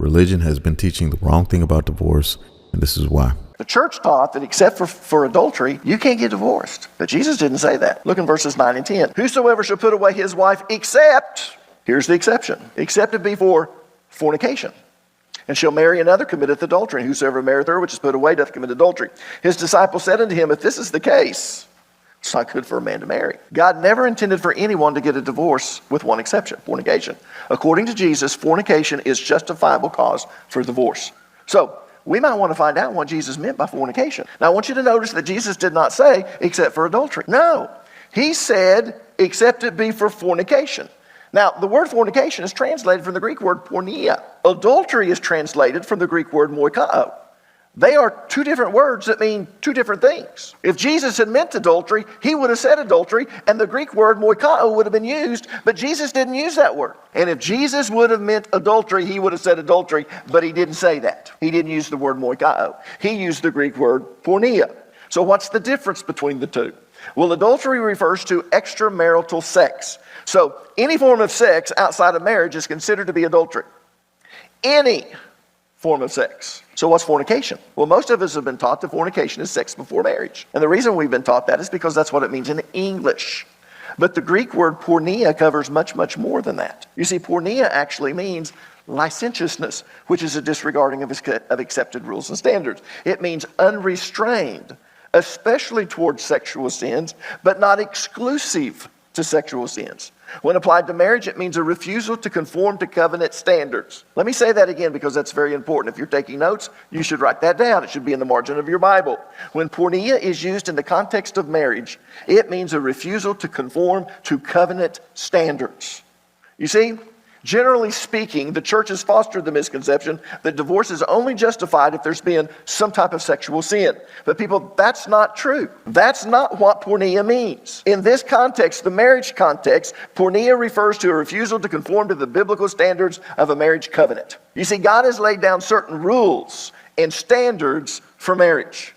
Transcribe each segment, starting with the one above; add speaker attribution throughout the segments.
Speaker 1: Religion has been teaching the wrong thing about divorce, and this is why.
Speaker 2: The church taught that except for adultery, you can't get divorced. But Jesus didn't say that. Look in verses 9 and 10. Whosoever shall put away his wife except, here's the exception, except it be for fornication, and shall marry another, committeth adultery. And whosoever marrieth her which is put away doth commit adultery. His disciples said unto him, if this is the case, it's not good for a man to marry. God never intended for anyone to get a divorce with one exception, fornication. According to Jesus, fornication is justifiable cause for divorce. So, we might want to find out what Jesus meant by fornication. Now, I want you to notice that Jesus did not say, except for adultery. No, he said, except it be for fornication. Now, the word fornication is translated from the Greek word porneia. Adultery is translated from the Greek word moikao. They are two different words that mean two different things. If Jesus had meant adultery, he would have said adultery, and the Greek word moikao would have been used, but Jesus didn't use that word. And if Jesus would have meant adultery, he would have said adultery, but he didn't say that. He didn't use the word moikao. He used the Greek word porneia. So what's the difference between the two? Well, adultery refers to extramarital sex. So any form of sex outside of marriage is considered to be adultery. Any form of sex. So what's fornication? Well, most of us have been taught that fornication is sex before marriage. And the reason we've been taught that is because that's what it means in English. But the Greek word porneia covers much, much more than that. You see, porneia actually means licentiousness, which is a disregarding of accepted rules and standards. It means unrestrained, especially towards sexual sins, but not exclusive to sexual sins. When applied to marriage, it means a refusal to conform to covenant standards. Let me say that again because that's very important. If you're taking notes, you should write that down. It should be in the margin of your Bible. When porneia is used in the context of marriage, it means a refusal to conform to covenant standards. You see, generally speaking, the church has fostered the misconception that divorce is only justified if there's been some type of sexual sin. But people, that's not true. That's not what porneia means. In this context, the marriage context, porneia refers to a refusal to conform to the biblical standards of a marriage covenant. You see, God has laid down certain rules and standards for marriage.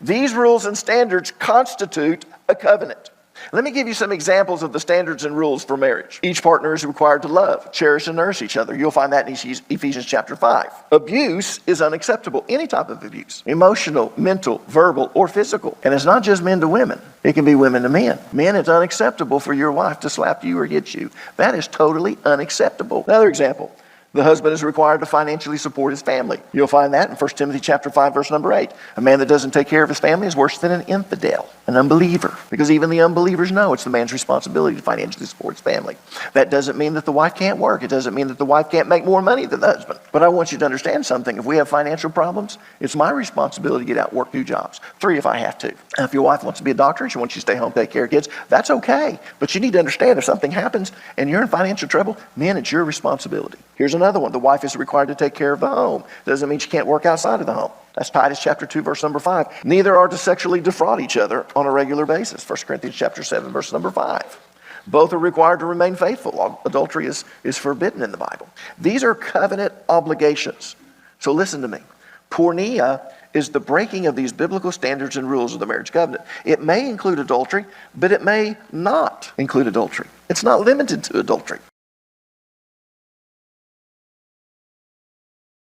Speaker 2: These rules and standards constitute a covenant. Let me give you some examples of the standards and rules for marriage. Each partner is required to love, cherish, and nurse each other. You'll find that in Ephesians chapter 5. Abuse is unacceptable, any type of abuse. Emotional, mental, verbal, or physical. And it's not just men to women. It can be women to men. Men, it's unacceptable for your wife to slap you or hit you. That is totally unacceptable. Another example. The husband is required to financially support his family. You'll find that in 1 Timothy chapter 5, verse number 8. A man that doesn't take care of his family is worse than an infidel, an unbeliever. Because even the unbelievers know it's the man's responsibility to financially support his family. That doesn't mean that the wife can't work. It doesn't mean that the wife can't make more money than the husband. But I want you to understand something. If we have financial problems, it's my responsibility to get out and work 2 jobs. 3 if I have to. Now, if your wife wants to be a doctor and she wants you to stay home, take care of kids, that's okay. But you need to understand if something happens and you're in financial trouble, man, it's your responsibility. Here's another one. The wife is required to take care of the home. Doesn't mean she can't work outside of the home. That's Titus chapter 2, verse number 5. Neither are to sexually defraud each other on a regular basis. 1 Corinthians chapter 7, verse number 5. Both are required to remain faithful. Adultery is forbidden in the Bible. These are covenant obligations. So listen to me. Porneia is the breaking of these biblical standards and rules of the marriage covenant. It may include adultery, but it may not include adultery. It's not limited to adultery.